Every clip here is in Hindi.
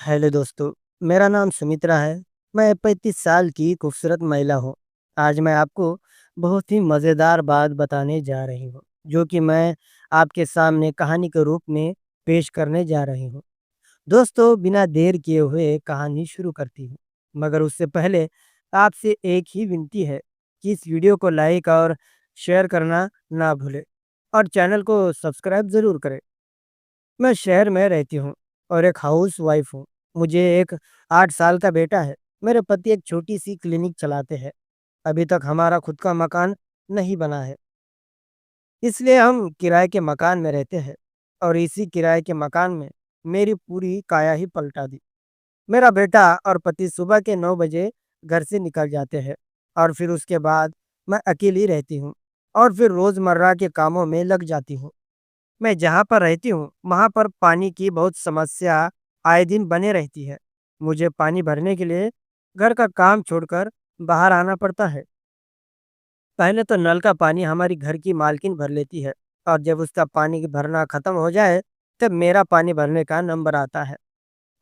हेलो दोस्तों, मेरा नाम सुमित्रा है। मैं 35 साल की खूबसूरत महिला हूँ। आज मैं आपको बहुत ही मज़ेदार बात बताने जा रही हूँ, जो कि मैं आपके सामने कहानी के रूप में पेश करने जा रही हूँ। दोस्तों, बिना देर किए हुए कहानी शुरू करती हूँ, मगर उससे पहले आपसे एक ही विनती है कि इस वीडियो को लाइक और शेयर करना ना भूलें और चैनल को सब्सक्राइब ज़रूर करें। मैं शहर में रहती हूँ और एक हाउसवाइफ हूँ। मुझे एक 8 साल का बेटा है। मेरे पति एक छोटी-सी क्लिनिक चलाते हैं। अभी तक हमारा खुद का मकान नहीं बना है, इसलिए हम किराए के मकान में रहते हैं और इसी किराए के मकान में मेरी पूरी काया ही पलटा दी। मेरा बेटा और पति सुबह के 9 बजे घर से निकल जाते हैं और फिर उसके बाद मैं अकेली रहती हूँ और फिर रोज़मर्रा के कामों में लग जाती हूँ। मैं जहाँ पर रहती हूँ, वहाँ पर पानी की बहुत समस्या आए दिन बने रहती है। मुझे पानी भरने के लिए घर का काम छोड़कर बाहर आना पड़ता है। पहले तो नल का पानी हमारी घर की मालकिन भर लेती है और जब उसका पानी भरना खत्म हो जाए, तब मेरा पानी भरने का नंबर आता है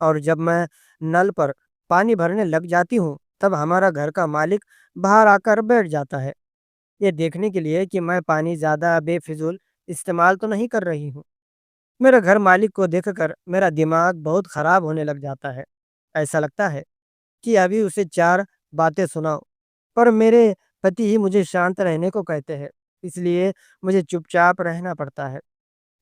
और जब मैं नल पर पानी भरने लग जाती हूँ, तब हमारा घर का मालिक बाहर आकर बैठ जाता है। ये देखने के लिए कि मैं पानी ज़्यादा बेफिजूल इस्तेमाल तो नहीं कर रही हूँ। मेरे घर मालिक को देखकर मेरा दिमाग बहुत खराब होने लग जाता है। ऐसा लगता है कि अभी उसे 4 बातें सुनाओ, पर मेरे पति ही मुझे शांत रहने को कहते हैं, इसलिए मुझे चुपचाप रहना पड़ता है।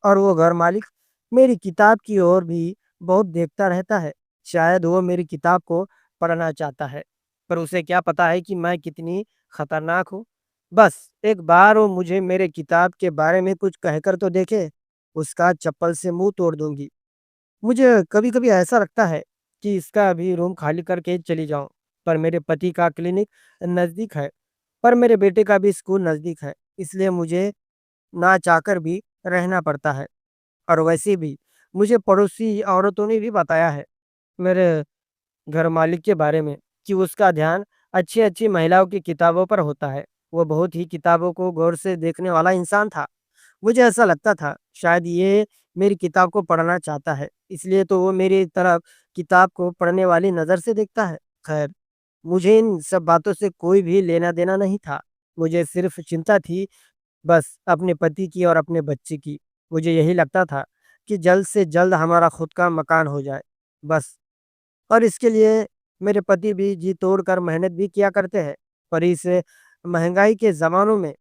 और वो घर मालिक मेरी किताब की ओर भी बहुत देखता रहता है। शायद वो मेरी किताब को पढ़ना चाहता है, पर उसे क्या पता है कि मैं कितनी खतरनाक हूँ। बस एक बार वो मुझे मेरे किताब के बारे में कुछ कहकर तो देखे, उसका चप्पल से मुँह तोड़ दूँगी। मुझे कभी-कभी ऐसा लगता है कि इसका अभी रूम खाली करके चली जाऊँ, पर मेरे पति का क्लिनिक नज़दीक है, पर मेरे बेटे का भी स्कूल नज़दीक है, इसलिए मुझे ना चाहकर भी रहना पड़ता है। और वैसे भी मुझे पड़ोसी औरतों ने भी बताया है, मेरे घर मालिक के बारे में, कि उसका ध्यान अच्छी-अच्छी महिलाओं की किताबों पर होता है। वो बहुत ही किताबों को गौर से देखने वाला इंसान था। मुझे ऐसा लगता था शायद ये मेरी किताब को पढ़ना चाहता है, इसलिए तो वो मेरी तरफ किताब को पढ़ने वाली नज़र से देखता है। खैर, मुझे इन सब बातों से कोई भी लेना-देना नहीं था। मुझे सिर्फ़ चिंता थी बस अपने पति की और अपने बच्चे की। मुझे यही लगता था कि जल्द से जल्द हमारा खुद का मकान हो जाए, बस। और इसके लिए मेरे पति भी जी तोड़कर मेहनत भी किया करते हैं, पर इस महँगाई के ज़मानों में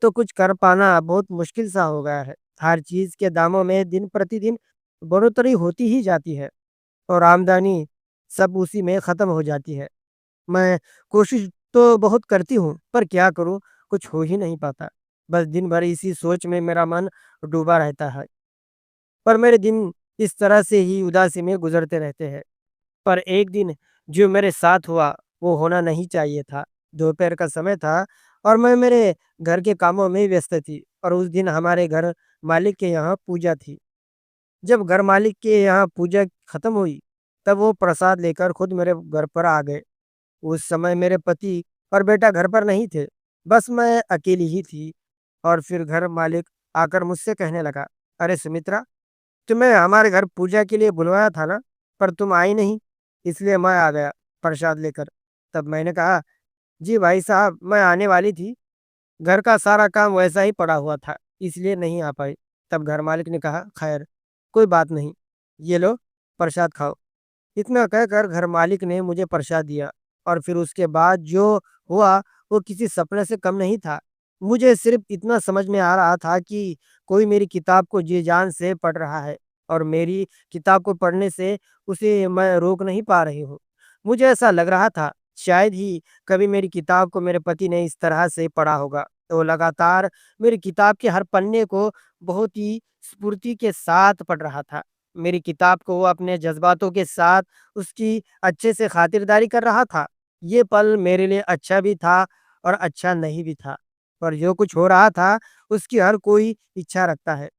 तो कुछ कर पाना बहुत मुश्किल सा हो गया है। हर चीज़ के दामों में दिन-प्रतिदिन बढ़ोतरी होती ही जाती है और आमदनी सब उसी में ख़त्म हो जाती है। मैं कोशिश तो बहुत करती हूँ, पर क्या करूँ, कुछ हो ही नहीं पाता। बस दिन भर इसी सोच में मेरा मन डूबा रहता है, पर मेरे दिन इस तरह से ही उदासी में गुज़रते रहते हैं। पर एक दिन जो मेरे साथ हुआ, वो होना नहीं चाहिए था। दोपहर का समय था और मैं मेरे घर के कामों में व्यस्त थी और उस दिन हमारे घर मालिक के यहाँ पूजा थी। जब घर मालिक के यहाँ पूजा खत्म हुई, तब वो प्रसाद लेकर खुद मेरे घर पर आ गए। उस समय मेरे पति और बेटा घर पर नहीं थे, बस मैं अकेली ही थी और फिर घर मालिक आकर मुझसे कहने लगा, "अरे सुमित्रा, तुम्हें हमारे घर पूजा के लिए बुलवाया था ना, पर तुम आई नहीं, इसलिए मैं आ गया प्रसाद लेकर।" तब मैंने कहा, "जी भाई साहब, मैं आने वाली थी, घर का सारा काम वैसा ही पड़ा हुआ था, इसलिए नहीं आ पाई।" तब घर मालिक ने कहा, "खैर, कोई बात नहीं, ये लो प्रसाद खाओ।" इतना कहकर घर मालिक ने मुझे प्रसाद दिया और फिर उसके बाद जो हुआ, वो किसी सपने से कम नहीं था। मुझे सिर्फ़ इतना समझ में आ रहा था कि कोई मेरी किताब को जी-जान से पढ़ रहा है और मेरी किताब को पढ़ने से उसे मैं रोक नहीं पा रही हूँ। मुझे ऐसा लग रहा था, शायद ही कभी मेरी किताब को मेरे पति ने इस तरह से पढ़ा होगा। वो लगातार मेरी किताब के हर पन्ने को बहुत ही स्फूर्ति के साथ पढ़ रहा था। मेरी किताब को वो अपने जज़्बातों के साथ उसकी अच्छे से खातिरदारी कर रहा था। ये पल मेरे लिए अच्छा भी था और अच्छा नहीं भी था। पर जो कुछ हो रहा था, उसकी हर कोई इच्छा रखता है।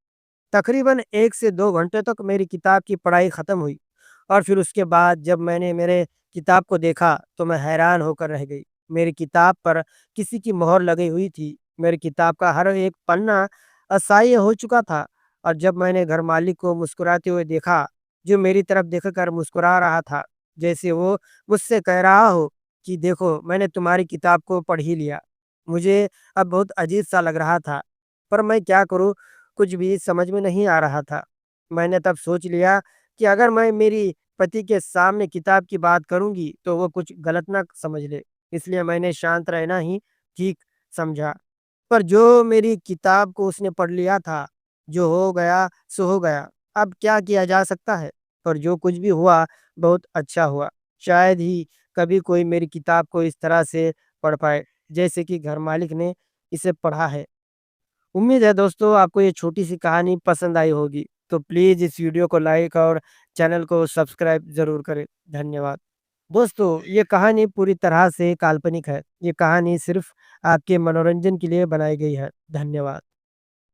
तकरीबन 1 से 2 घंटे तक मेरी किताब की पढ़ाई खत्म हुई और फिर उसके बाद जब मैंने मेरे किताब को देखा, तो मैं हैरान होकर रह गई। मेरी किताब पर किसी की मोहर लगी हुई थी। मेरी किताब का हर एक पन्ना असह्य हो चुका था और जब मैंने घर मालिक को मुस्कुराते हुए देखा, जो मेरी तरफ देखकर मुस्कुरा रहा था, जैसे वो मुझसे कह रहा हो कि देखो मैंने तुम्हारी किताब को पढ़ ही लिया। मुझे अब बहुत अजीब-सा लग रहा था, पर मैं क्या करूँ, कुछ भी समझ में नहीं आ रहा था। मैंने तब सोच लिया कि अगर मैं मेरी पति के सामने किताब की बात करूँगी, तो वो कुछ गलत ना समझ ले, इसलिए मैंने शांत रहना ही ठीक समझा। पर जो मेरी किताब को उसने पढ़ लिया था, जो हो गया सो हो गया। अब क्या किया जा सकता है? पर जो कुछ भी हुआ बहुत अच्छा हुआ। शायद ही कभी कोई मेरी किताब को इस तरह से पढ़ पाए, जैसे कि घर मालिक ने इसे पढ़ा है। उम्मीद है दोस्तों आपको ये छोटी-सी कहानी पसंद आई होगी। तो प्लीज़ इस वीडियो को लाइक और चैनल को सब्सक्राइब ज़रूर करें। धन्यवाद। दोस्तों, ये कहानी पूरी तरह से काल्पनिक है। ये कहानी सिर्फ़ आपके मनोरंजन के लिए बनाई गई है। धन्यवाद।